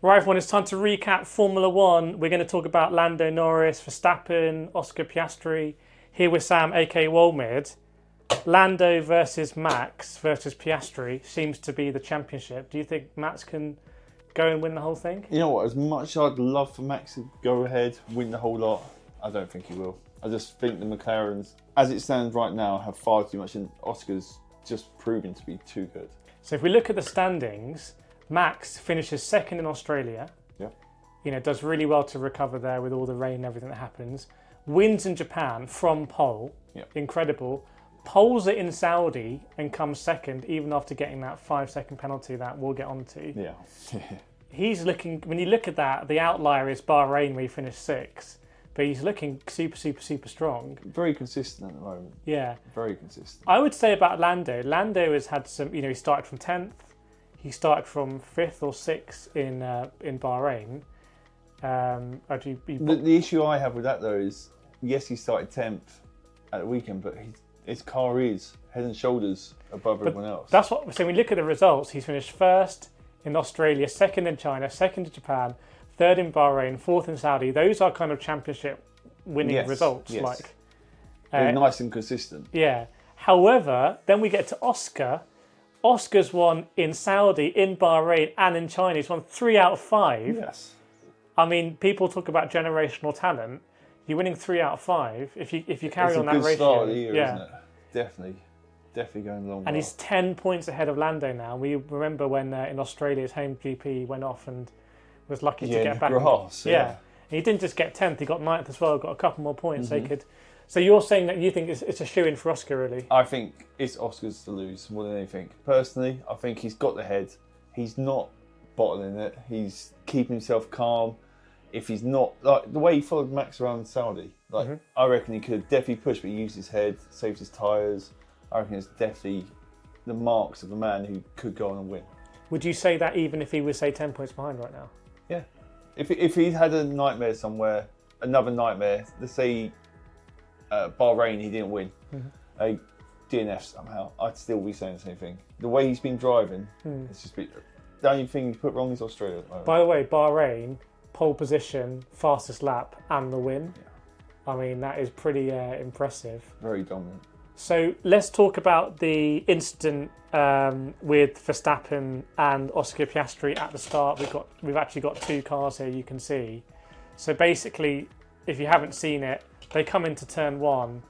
Right, everyone, it's time to recap Formula One. We're going to talk about Lando Norris, Verstappen, Oscar Piastri. Here with Sam, aka Wolmid. Lando versus Max versus Piastri seems to be the championship. Do you think Max can go and win the whole thing? You know what? As much as I'd love for Max to go ahead, win the whole lot, I don't think he will. I just think the McLarens, as it stands right now, have far too much, and Oscar's just proven to be too good. So if we look at the standings, Max finishes second in Australia. Yeah. You know, does really well to recover there with all the rain and everything that happens. Wins in Japan from pole. Yeah. Incredible. Poles it in Saudi and comes second, even after getting that 5-second penalty that we'll get onto. Yeah. He's looking, when you look at that, the outlier is Bahrain where he finished sixth. But he's looking super, super, super strong. Very consistent at the moment. Yeah. Very consistent. I would say about Lando has had some, you know, he started from 10th. He started from 5th or 6th in Bahrain. The issue I have with that though is, yes, he started 10th at the weekend, but his car is head and shoulders above everyone else. That's what. So when you look at the results, he's finished 1st in Australia, 2nd in China, 2nd in Japan, 3rd in Bahrain, 4th in Saudi. Those are kind of championship winning results. Yes. Like they're nice and consistent. Yeah. However, then we get to Oscar. Oscar's won in Saudi, in Bahrain, and in China. He's won 3 out of 5. Yes. I mean, people talk about generational talent. You're winning 3 out of 5. If you carry on that ratio, it's a good start of the year, isn't it? Definitely going along. And he's 10 points ahead of Lando now. We remember when in Australia his home GP went off and was lucky to get back. Grass, yeah. And he didn't just get 10th; he got 9th as well. Got a couple more points. They could. So you're saying that you think it's a shoe-in for Oscar, really? I think it's Oscar's to lose more than anything. Personally, I think he's got the head. He's not bottling it. He's keeping himself calm. If he's not, like the way he followed Max around Saudi, I reckon he could definitely push, but he used his head, saved his tyres. I reckon it's definitely the marks of a man who could go on and win. Would you say that even if he was, say, 10 points behind right now? Yeah. If he'd had a nightmare somewhere, another nightmare, let's say Bahrain, he didn't win, a DNF somehow, I'd still be saying the same thing. The way he's been driving, it's just been, the only thing he's put wrong is Australia at the moment. By the way, Bahrain, pole position, fastest lap, and the win. Yeah. I mean, that is pretty impressive. Very dominant. So let's talk about the incident with Verstappen and Oscar Piastri at the start. We've actually got 2 cars here, you can see. So basically, if you haven't seen it, they come into turn 1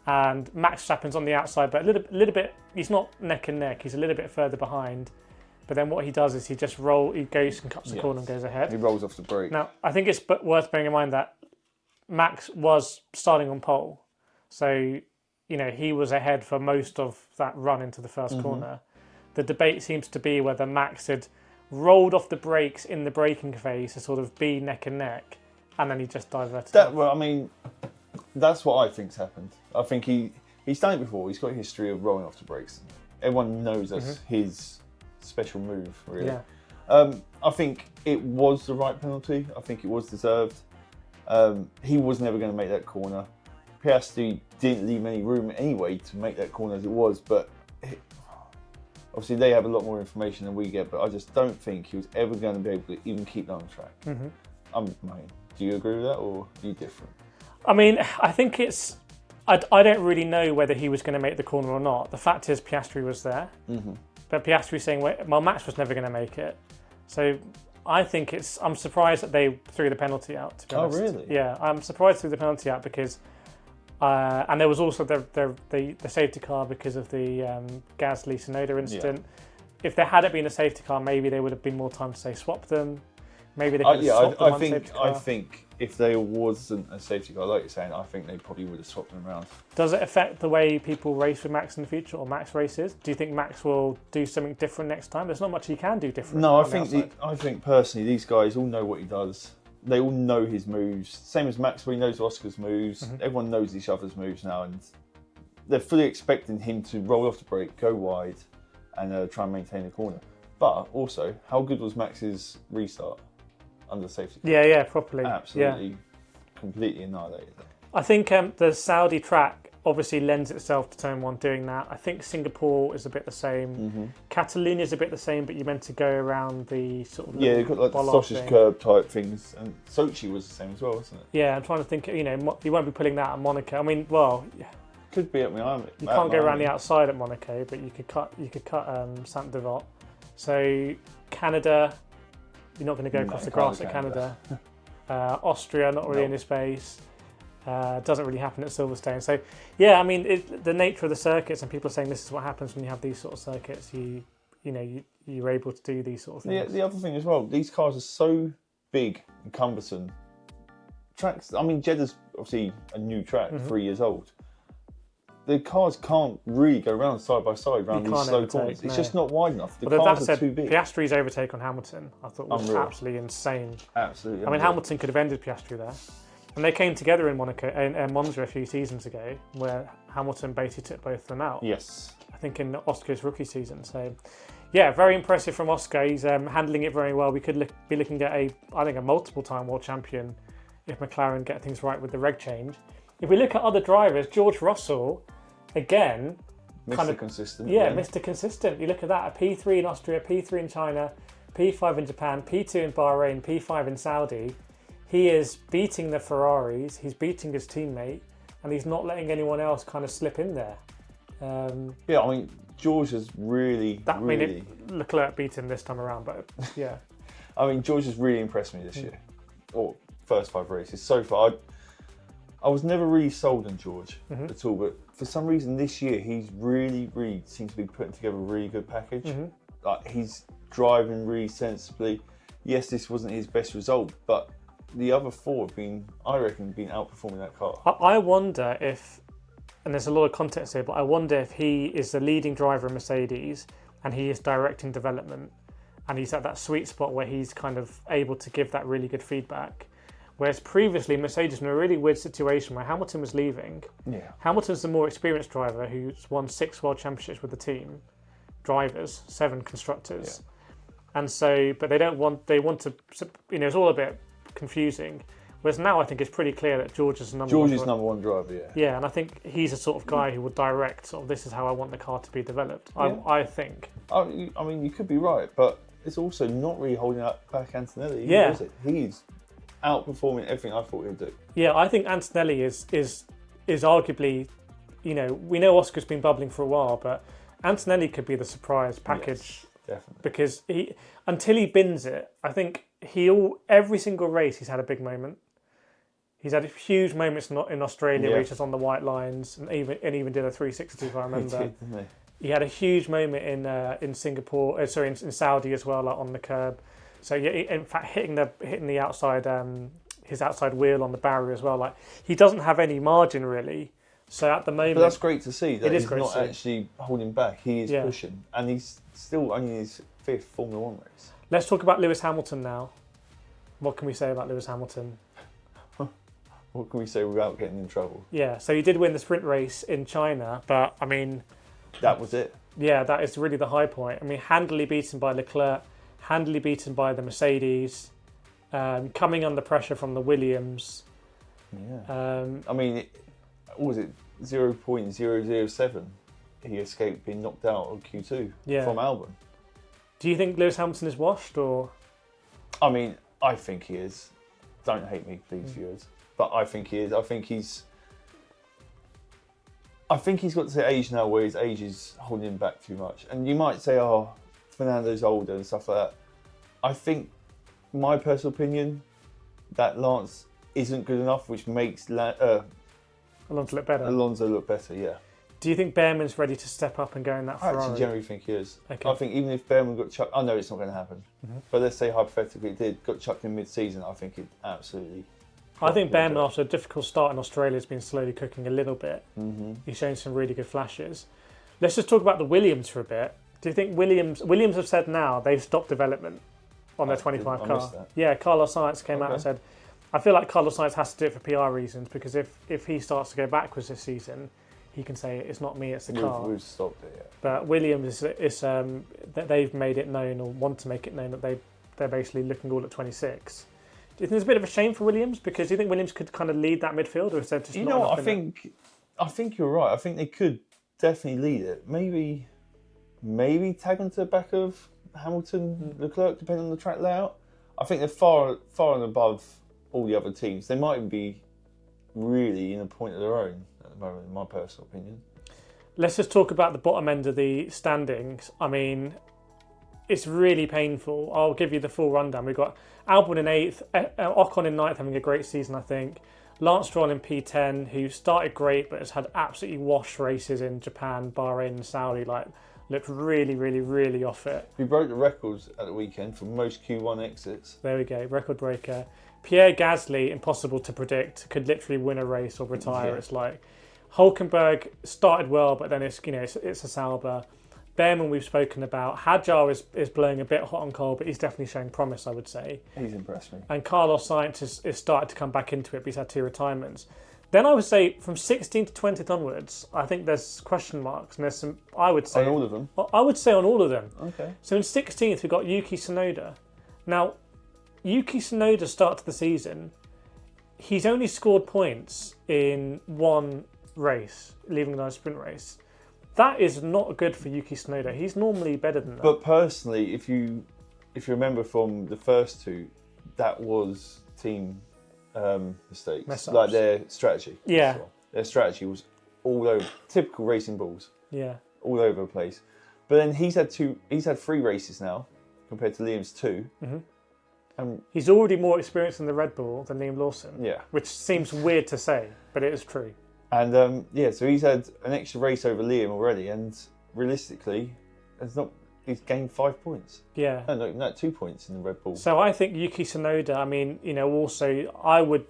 and Max Verstappen's on the outside, but a little bit, he's not neck and neck, he's a little bit further behind. But then what he does is he goes and cuts the corner and goes ahead. He rolls off the brake. Now, I think it's worth bearing in mind that Max was starting on pole. So, you know, he was ahead for most of that run into the first corner. The debate seems to be whether Max had rolled off the brakes in the braking phase to sort of be neck and neck, and then he just diverted. Well, I mean, that's what I think's happened. I think he's done it before. He's got a history of rolling off the brakes. Everyone knows that's his special move, really. Yeah. I think it was the right penalty. I think it was deserved. He was never going to make that corner. Piastri didn't leave any room anyway to make that corner as it was, but obviously they have a lot more information than we get, but I just don't think he was ever going to be able to even keep that on track. Do you agree with that, or are you different? I mean, I think it's... I don't really know whether he was going to make the corner or not. The fact is Piastri was there. But Piastri's saying, well, Max was never going to make it. So I think I'm surprised that they threw the penalty out, to be honest. Oh, really? Yeah, I'm surprised they threw the penalty out because... and there was also the safety car because of the Gasly Tsunoda incident. Yeah. If there hadn't been a safety car, maybe there would have been more time to say swap them. Maybe they could have swapped them on safety car. I think if there wasn't a safety car, like you're saying, I think they probably would have swapped them around. Does it affect the way people race with Max in the future, or Max races? Do you think Max will do something different next time? There's not much he can do different. No, I think personally these guys all know what he does. They all know his moves. Same as Maxwell, he knows Oscar's moves. Everyone knows each other's moves now, and they're fully expecting him to roll off the brake, go wide, and try and maintain the corner. But also, how good was Max's restart under safety car? Yeah, properly. Absolutely, completely annihilated. I think the Saudi track obviously lends itself to Turn 1 doing that. I think Singapore is a bit the same. Catalonia is a bit the same, but you meant to go around the sort of Yeah, they've got like the bollard sausage thing. curb type things, and Sochi was the same as well, wasn't it? Yeah, I'm trying to think. You won't be putting that at Monaco. I mean, well, Could be at Miami. you can't go around the outside at Monaco, but you could cut Saint Devote. So Canada, you're not going to go across the grass at Canada. Austria, not really in this space. Doesn't really happen at Silverstone. So yeah, I mean, the nature of the circuits, and people are saying this is what happens when you have these sort of circuits. You're able to do these sort of things. The other thing as well, these cars are so big and cumbersome. Tracks. I mean, Jeddah's obviously a new track, 3 years old. The cars can't really go around side by side around these slow corners. It's just not wide enough. The cars are too big. Piastri's overtake on Hamilton, I thought, was Unreal. absolutely insane. Absolutely. I mean, Hamilton could have ended Piastri there. And they came together in Monza a few seasons ago, where Hamilton basically took both of them out. Yes. I think in Oscar's rookie season. So, yeah, very impressive from Oscar. He's handling it very well. We could be looking at a multiple-time world champion if McLaren get things right with the reg change. If we look at other drivers, George Russell, again, Mr. Consistent. Yeah, Mr. Consistent. You look at that, a P3 in Austria, P3 in China, P5 in Japan, P2 in Bahrain, P5 in Saudi. He is beating the Ferraris, he's beating his teammate, and he's not letting anyone else kind of slip in there. Yeah, I mean, George has really. Leclerc beat him this time around, but yeah. I mean, George has really impressed me this year. Or first 5 races. So far, I was never really sold on George at all, but for some reason this year he's really seems to be putting together a really good package. Like, he's driving really sensibly. Yes, this wasn't his best result, but the other 4 have been, I reckon, outperforming that car. I wonder if, and there's a lot of context here, but I wonder if he is the leading driver in Mercedes and he is directing development, and he's at that sweet spot where he's kind of able to give that really good feedback. Whereas previously, Mercedes was in a really weird situation where Hamilton was leaving. Yeah. Hamilton's the more experienced driver who's won 6 world championships with the team, drivers, 7 constructors. Yeah. And so, but they want to, it's all a bit confusing. Whereas now I think it's pretty clear that George is the number one driver, yeah. Yeah, and I think he's the sort of guy who would direct, sort of, this is how I want the car to be developed. Yeah. I think. I mean, you could be right, but it's also not really holding back Antonelli, is it? He's outperforming everything I thought he'd do. Yeah, I think Antonelli is arguably, we know Oscar's been bubbling for a while, but Antonelli could be the surprise package. Yes, definitely. Because until he bins it, I think every single race he's had a big moment. He's had huge moments in Australia where he's just on the white lines, and even did a 360 if I remember. He did, didn't he? He had a huge moment in Singapore, in Saudi as well, like on the curb. So yeah, in fact, hitting the outside, his outside wheel on the barrier as well. Like, he doesn't have any margin really. So at the moment, but that's great to see that he's not actually holding back. He is pushing, and he's still only his 5th Formula 1 race. Let's talk about Lewis Hamilton now. What can we say about Lewis Hamilton? What can we say without getting in trouble? Yeah, so he did win the sprint race in China, but I mean, that was it. Yeah, that is really the high point. I mean, handily beaten by Leclerc, handily beaten by the Mercedes, coming under pressure from the Williams. Yeah. I mean, what was it? 0.007. He escaped being knocked out on Q2 from Albon. Do you think Lewis Hamilton is washed, or? I mean, I think he is. Don't hate me, please, viewers. But I think he is. I think he's got to the age now where his age is holding him back too much. And you might say, oh, Fernando's older and stuff like that. I think, my personal opinion, that Lance isn't good enough, which makes Alonso look better. Alonso look better, yeah. Do you think Behrman's ready to step up and go in that Ferrari? I actually generally think he is. Okay. I think even if Behrman got chucked, I know it's not going to happen, but let's say hypothetically it did, got chucked in mid-season, I think it absolutely... I think Behrman, after a difficult start in Australia, has been slowly cooking a little bit. He's shown some really good flashes. Let's just talk about the Williams for a bit. Do you think Williams have said now they've stopped development on their 25 car? Yeah, Carlos Sainz came out and said, I feel like Carlos Sainz has to do it for PR reasons, because if he starts to go backwards this season, he can say it's not me, it's the car. We've stopped it, yeah. But Williams that they've made it known, or want to make it known, that they're basically looking all at 26. Do you think it's a bit of a shame for Williams? Because do you think Williams could kind of lead that midfield, or is there just not enough? I think I think you're right. I think they could definitely lead it. Maybe tag onto the back of Hamilton, Leclerc, depending on the track layout. I think they're far and above all the other teams. They might be really in a point of their own at the moment, in my personal opinion. Let's just talk about the bottom end of the standings. I mean, it's really painful. I'll give you the full rundown. We've got Albon in 8th, Ocon in 9th, having a great season, I think. Lance Stroll in P10, who started great but has had absolutely washed races in Japan, Bahrain and Saudi. Looked really, really, really off it. We broke the records at the weekend for most Q1 exits. There we go, record breaker. Pierre Gasly, impossible to predict, could literally win a race or retire. Yeah. It's like Hulkenberg started well, but then it's a Sauber. Behrman we've spoken about. Hadjar is blowing a bit hot and cold, but he's definitely showing promise, I would say. He's impressed me. And Carlos Sainz is started to come back into it, but he's had 2 retirements. Then I would say from 16th to 20th onwards, I think there's question marks, and there's some. I would say on all of them. I would say on all of them. Okay. So in 16th we've got Yuki Tsunoda. Now, Yuki Tsunoda start to the season, he's only scored points in 1 race, leaving a sprint race. That is not good for Yuki Tsunoda. He's normally better than that. But personally, if you remember from the first 2, that was team mistakes, like their strategy. Yeah, their strategy was all over, typical racing balls. Yeah, all over the place. But then he's had 3 races now compared to Liam's 2. Mm-hmm. He's already more experienced in the Red Bull than Liam Lawson. Yeah, which seems weird to say, but it is true. And so he's had an extra race over Liam already, and realistically, he's gained 5 points. Yeah. No, 2 points in the Red Bull. So I think Yuki Tsunoda, I mean, also I would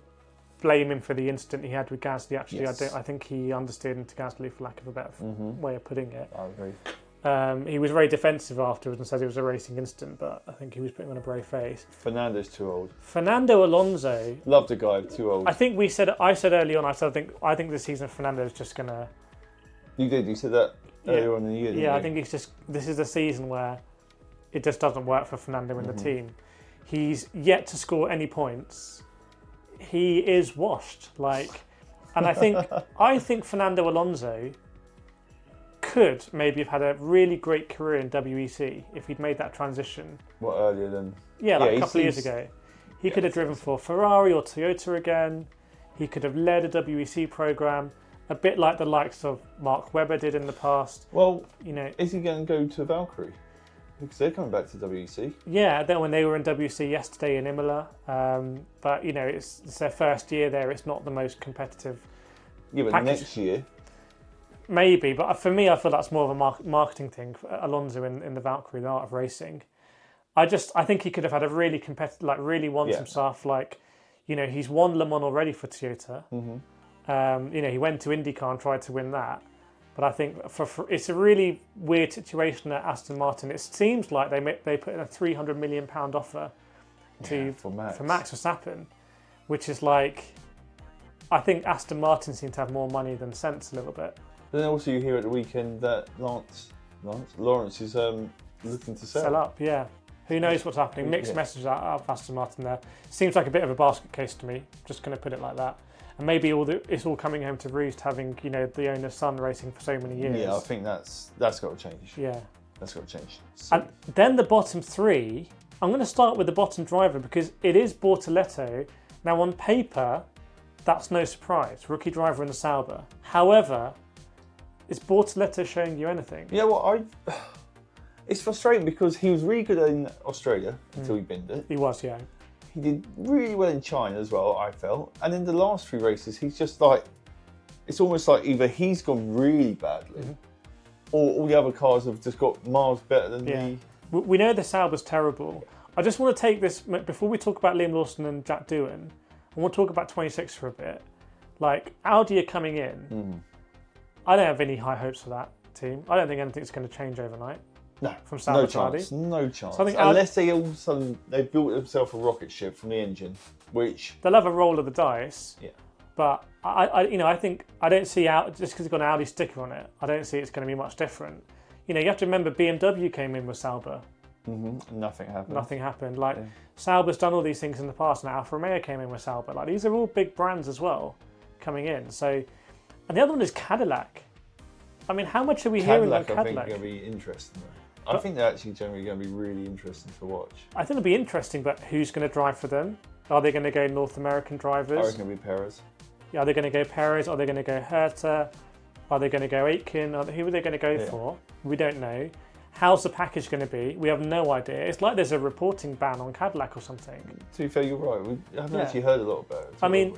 blame him for the incident he had with Gasly. Actually, yes. I think he understeered into Gasly, for lack of a better way of putting it. I agree. He was very defensive afterwards and said it was a racing incident, but I think he was putting on a brave face. Fernando's too old. Fernando Alonso. Love the guy, too old. I think I said early on, I think this season Fernando is just gonna. You did. You said that earlier on in the year. Yeah, I think this is a season where it just doesn't work for Fernando in the team. He's yet to score any points. He is washed. And I think Fernando Alonso could maybe have had a really great career in WEC if he'd made that transition. What, earlier than? Yeah, a couple of years ago. He could have driven for Ferrari or Toyota again. He could have led a WEC program, a bit like the likes of Mark Webber did in the past. Well, is he going to go to Valkyrie? Because they're coming back to WEC. Yeah, then when they were in WEC yesterday in Imola, but it's their first year there. It's not the most competitive. Yeah, but package. Next year. Maybe, but for me, I feel that's more of a marketing thing for Alonso in the Valkyrie, the art of racing. I think he could have had a really competitive, really won some stuff. He's won Le Mans already for Toyota. Mm-hmm. He went to IndyCar and tried to win that. But I think it's a really weird situation at Aston Martin. It seems like they put in a £300 million offer for Max Verstappen, which is I think Aston Martin seem to have more money than sense a little bit. Then also you hear at the weekend that Lawrence is looking to sell. Sell up, yeah. Who knows what's happening? Mixed messages out of Aston Martin there. Seems like a bit of a basket case to me. Just going to put it like that. And maybe it's all coming home to roost, having the owner's son racing for so many years. Yeah, I think that's got to change. Yeah, that's got to change. And then the bottom 3. I'm going to start with the bottom driver because it is Bortoleto. Now on paper, that's no surprise. Rookie driver in the Sauber. However, is Bortoleto showing you anything? Yeah, well, it's frustrating because he was really good in Australia until he binned it. He was, yeah. He did really well in China as well, I felt. And in the last 3 races, he's just it's almost like either he's gone really badly or all the other cars have just got miles better than the... We know the Sauber's terrible. I just want to take this, before we talk about Liam Lawson and Jack Doohan, I want to talk about 26 for a bit. Audi are coming in. I don't have any high hopes for that team. I don't think anything's going to change overnight. No, from Sauber to Audi. No chance. So I think unless they all of a sudden they've built themselves a rocket ship from the engine, which they'll have a roll of the dice. Yeah. But I think I don't see out just because it's got an Audi sticker on it. I don't see it's going to be much different. You have to remember BMW came in with Sauber. Nothing happened. Nothing happened. Sauber's done all these things in the past, and Alfa Romeo came in with Sauber. These are all big brands as well coming in. So And the other one is Cadillac. I mean, how much are we hearing on Cadillac, I think, Cadillac? are going to be interesting. I think they're actually generally going to be really interesting to watch. I think it'll be interesting, but who's going to drive for them? Are they going to go North American drivers? I reckon it'll be Perez. Are they going to go Perez? Are they going to go Herta? Are they going to go Aitken? Who are they going to go for? We don't know. How's the package going to be? We have no idea. It's like there's a reporting ban on Cadillac or something. To be fair, you're right. We haven't actually heard a lot about it. I mean,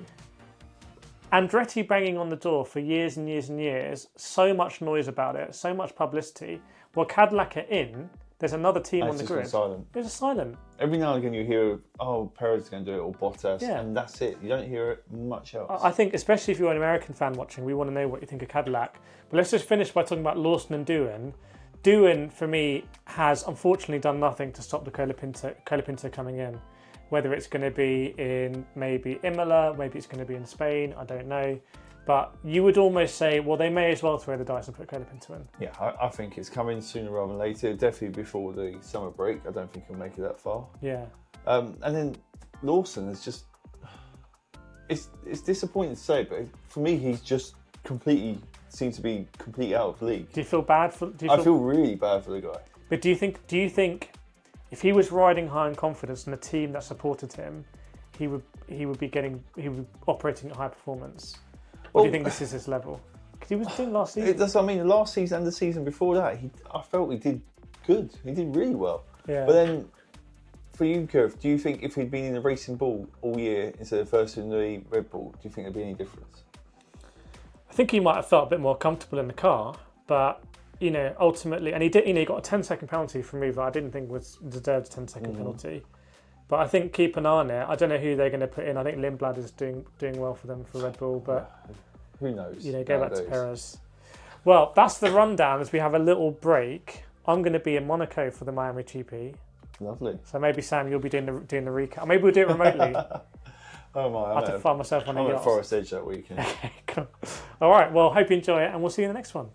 Andretti banging on the door for years and years and years, so much noise about it, so much publicity. Well, Cadillac are in, there's another team on the grid. Silent. It's just silent. Every now and again you hear, oh, Perez is going to do it, or Bottas, and that's it. You don't hear much else. I think, especially if you're an American fan watching, we want to know what you think of Cadillac. But let's just finish by talking about Lawson and Doohan. Doohan, for me, has unfortunately done nothing to stop the Colapinto coming in. Whether it's going to be in maybe Imola, maybe it's going to be in Spain, I don't know. But you would almost say, well, they may as well throw the dice and put Colapinto in. Yeah, I think it's coming sooner rather than later. Definitely before the summer break. I don't think he'll make it that far. Yeah. And then Lawson is just... It's disappointing to say, but for me, he's just seems to be completely out of the league. Do you feel bad for... I feel really bad for the guy. But do you think if he was riding high in confidence and a team that supported him, he would be operating at high performance? Or do you think this is his level? Because he was doing last season. That's what I mean. The last season and the season before that, I felt he did good. He did really well. Yeah. But then, for you, Kireth, do you think if he'd been in the Racing Bull all year instead of first in the Red Bull, do you think there'd be any difference? I think he might have felt a bit more comfortable in the car, but ultimately, and he did. He got a 10-second penalty for a move that I didn't think deserved a 10-second penalty. But I think keep an eye on it. I don't know who they're going to put in. I think Lindblad is doing well for them for Red Bull, but who knows? Go back to Perez. Well, that's the rundown as we have a little break. I'm going to be in Monaco for the Miami GP. Lovely. So maybe Sam, you'll be doing the recap. Maybe we'll do it remotely. Oh my! I have to find myself on a yacht. I'm at Forest Edge that weekend. Okay, cool. All right. Well, hope you enjoy it, and we'll see you in the next one.